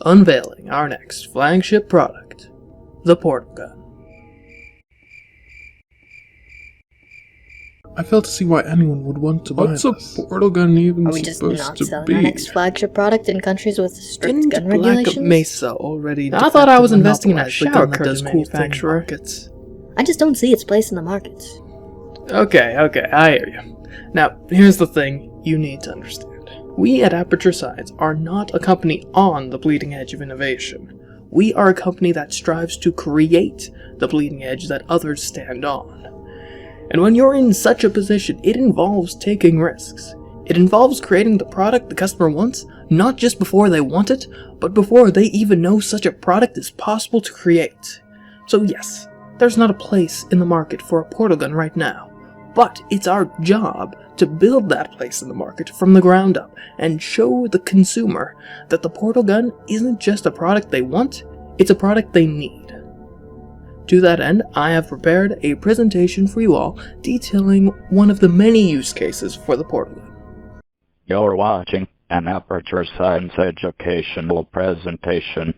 unveiling our next flagship product, the portal gun. I fail to see why anyone would want to buy this. What's a portal gun even Are we just supposed not to selling be? our next flagship product in countries with strict Didn't gun Black regulations? Mesa already? I thought I was investing in a shower curtain manufacturer. I just don't see its place in the market. Okay, I hear you. Now, here's the thing you need to understand. We at Aperture Science are not a company on the bleeding edge of innovation. We are a company that strives to create the bleeding edge that others stand on. And when you're in such a position, it involves taking risks. It involves creating the product the customer wants, not just before they want it, but before they even know such a product is possible to create. So yes, there's not a place in the market for a portal gun right now, but it's our job to build that place in the market from the ground up and show the consumer that the portal gun isn't just a product they want, it's a product they need. To that end, I have prepared a presentation for you all detailing one of the many use cases for the portal gun. You're watching an Aperture Science educational presentation.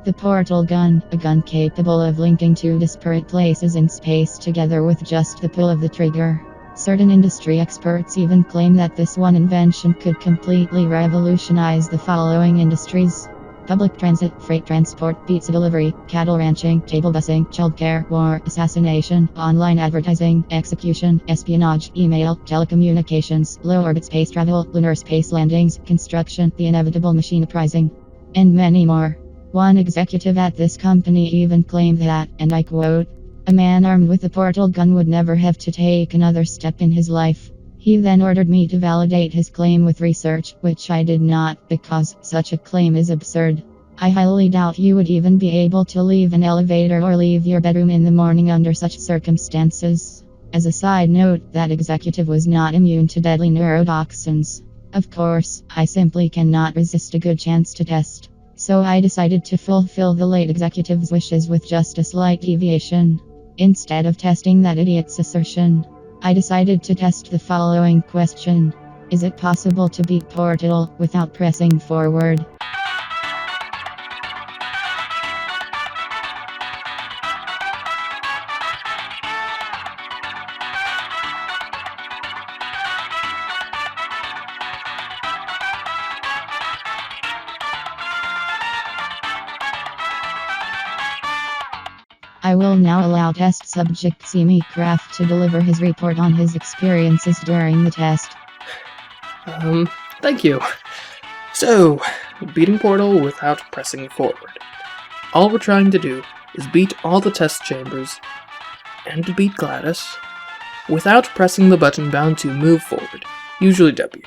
The portal gun, a gun capable of linking two disparate places in space together with just the pull of the trigger. Certain industry experts even claim that this one invention could completely revolutionize the following industries: public transit, freight transport, pizza delivery, cattle ranching, cable busing, childcare, war, assassination, online advertising, execution, espionage, email, telecommunications, low-orbit space travel, lunar space landings, construction, the inevitable machineprising, and many more. One executive at this company even claimed that, and I quote, "A man armed with a portal gun would never have to take another step in his life." He then ordered me to validate his claim with research, which I did not, because such a claim is absurd. I highly doubt you would even be able to leave an elevator or leave your bedroom in the morning under such circumstances. As a side note, that executive was not immune to deadly neurotoxins. Of course, I simply cannot resist a good chance to test. So I decided to fulfill the late executive's wishes with just a slight deviation. Instead of testing that idiot's assertion, I decided to test the following question. Is it possible to beat Portal without pressing forward? I will now allow test subject CMeeCraft to deliver his report on his experiences during the test. Thank you. So, beating Portal without pressing forward. All we're trying to do is beat all the test chambers, and to beat Glados, without pressing the button bound to move forward, usually W.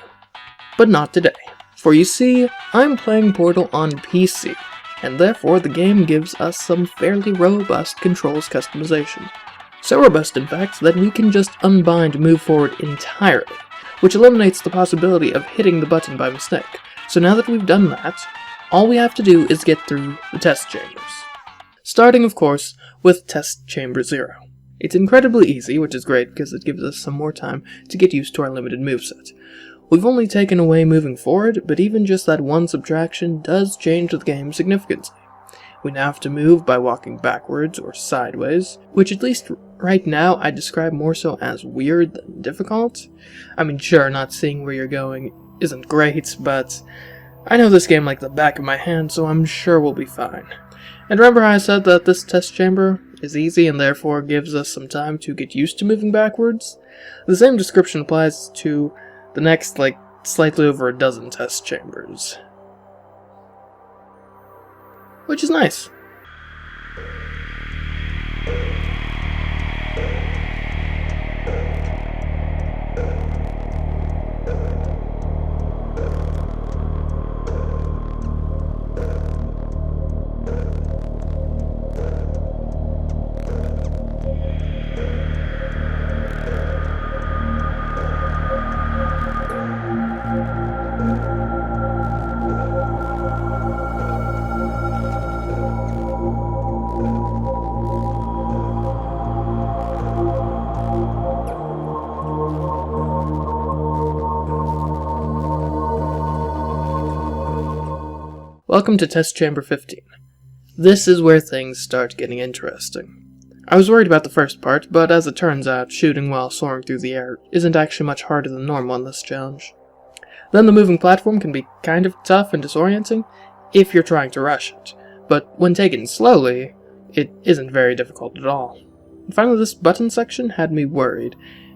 But not today, for you see, I'm playing Portal on PC, and therefore the game gives us some fairly robust controls customization. So robust, in fact, that we can just unbind move forward entirely, which eliminates the possibility of hitting the button by mistake. So now that we've done that, all we have to do is get through the test chambers. Starting, of course, with test chamber 0. It's incredibly easy, which is great because it gives us some more time to get used to our limited moveset. We've only taken away moving forward, but even just that one subtraction does change the game significantly. We now have to move by walking backwards or sideways, which at least right now I describe more so as weird than difficult. I mean, sure, not seeing where you're going isn't great, but I know this game like the back of my hand, so I'm sure we'll be fine. And remember how I said that this test chamber is easy and therefore gives us some time to get used to moving backwards? The same description applies to the next, slightly over a dozen test chambers. Which is nice. Welcome to Test Chamber 15. This is where things start getting interesting. I was worried about the first part, but as it turns out, shooting while soaring through the air isn't actually much harder than normal in this challenge. Then the moving platform can be kind of tough and disorienting if you're trying to rush it, but when taken slowly, it isn't very difficult at all. And finally, this button section had me worried,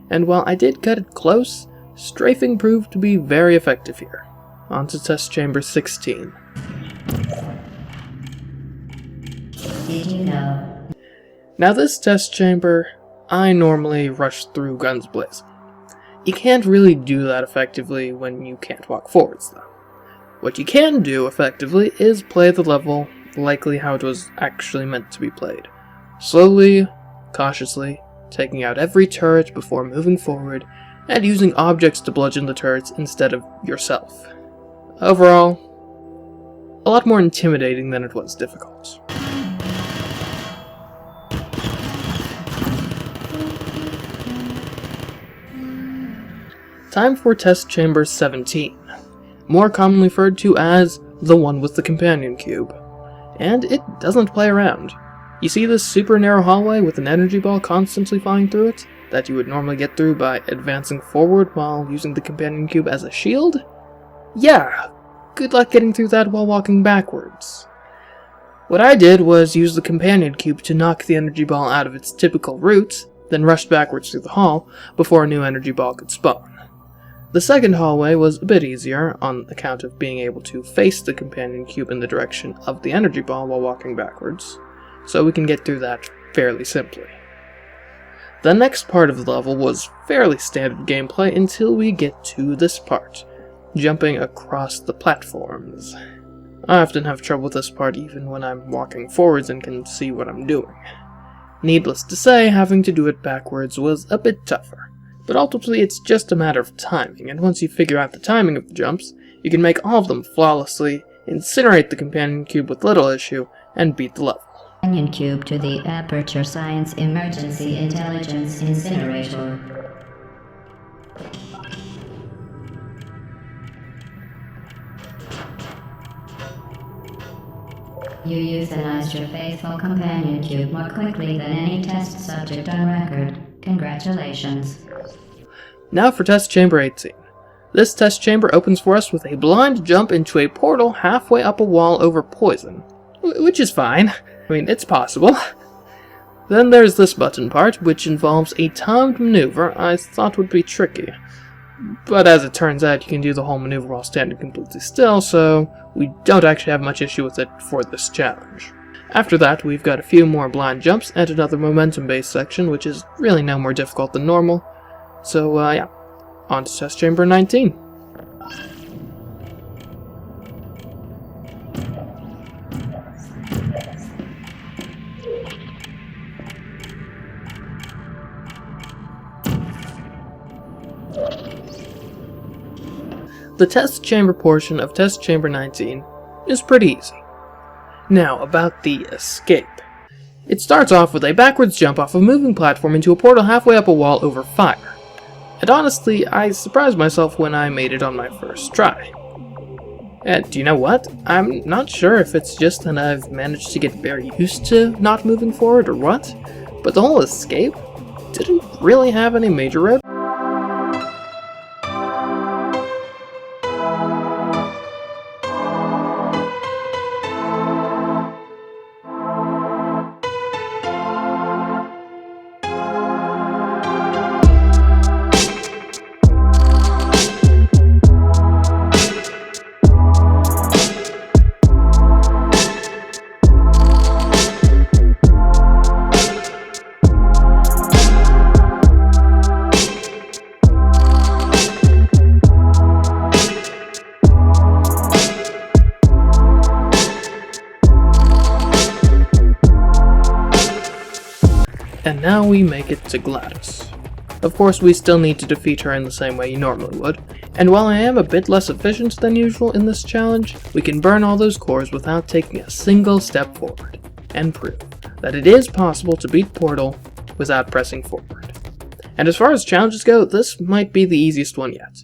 and while I did cut it close, strafing proved to be very effective here. On to Test Chamber 16. Did you know? Now this test chamber, I normally rush through guns blazing. You can't really do that effectively when you can't walk forwards though. What you can do effectively is play the level likely how it was actually meant to be played. Slowly, cautiously, taking out every turret before moving forward, and using objects to bludgeon the turrets instead of yourself. Overall, a lot more intimidating than it was difficult. Time for Test Chamber 17, more commonly referred to as the one with the companion cube. And it doesn't play around. You see this super narrow hallway with an energy ball constantly flying through it, that you would normally get through by advancing forward while using the companion cube as a shield? Yeah, good luck getting through that while walking backwards. What I did was use the companion cube to knock the energy ball out of its typical route, then rushed backwards through the hall before a new energy ball could spawn. The second hallway was a bit easier on account of being able to face the companion cube in the direction of the energy ball while walking backwards, so we can get through that fairly simply. The next part of the level was fairly standard gameplay until we get to this part, jumping across the platforms. I often have trouble with this part even when I'm walking forwards and can see what I'm doing. Needless to say, having to do it backwards was a bit tougher. But ultimately it's just a matter of timing, and once you figure out the timing of the jumps, you can make all of them flawlessly, incinerate the companion cube with little issue, and beat the level. Companion cube to the Aperture Science Emergency Intelligence Incinerator. You euthanized your faithful companion cube more quickly than any test subject on record. Congratulations. Now for Test Chamber 18. This test chamber opens for us with a blind jump into a portal halfway up a wall over poison. Which is fine. I mean, it's possible. Then there's this button part, which involves a timed maneuver I thought would be tricky. But as it turns out, you can do the whole maneuver while standing completely still, so we don't actually have much issue with it for this challenge. After that, we've got a few more blind jumps and another momentum-based section, which is really no more difficult than normal. So, yeah, on to Test Chamber 19. The test chamber portion of Test Chamber 19 is pretty easy. Now, about the escape. It starts off with a backwards jump off a moving platform into a portal halfway up a wall over fire. And honestly, I surprised myself when I made it on my first try. And do you know what? I'm not sure if it's just that I've managed to get very used to not moving forward or what, but the whole escape didn't really have any major red. And now we make it to Glados. Of course, we still need to defeat her in the same way you normally would, and while I am a bit less efficient than usual in this challenge, we can burn all those cores without taking a single step forward, and prove that it is possible to beat Portal without pressing forward. And as far as challenges go, this might be the easiest one yet,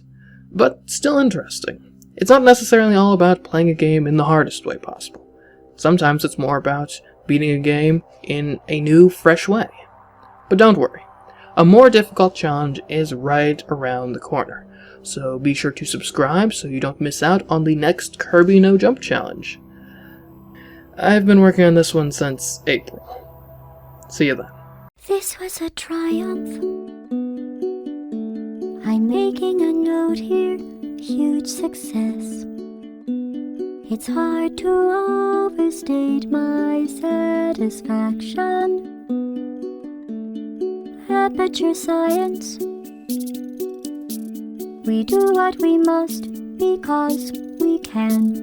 but still interesting. It's not necessarily all about playing a game in the hardest way possible. Sometimes it's more about beating a game in a new, fresh way. But don't worry, a more difficult challenge is right around the corner, so be sure to subscribe so you don't miss out on the next Kirby No Jump challenge. I've been working on this one since April. See you then. This was a triumph. I'm making a note here, huge success. It's hard to overstate my satisfaction. Aperture science. We do what we must because we can.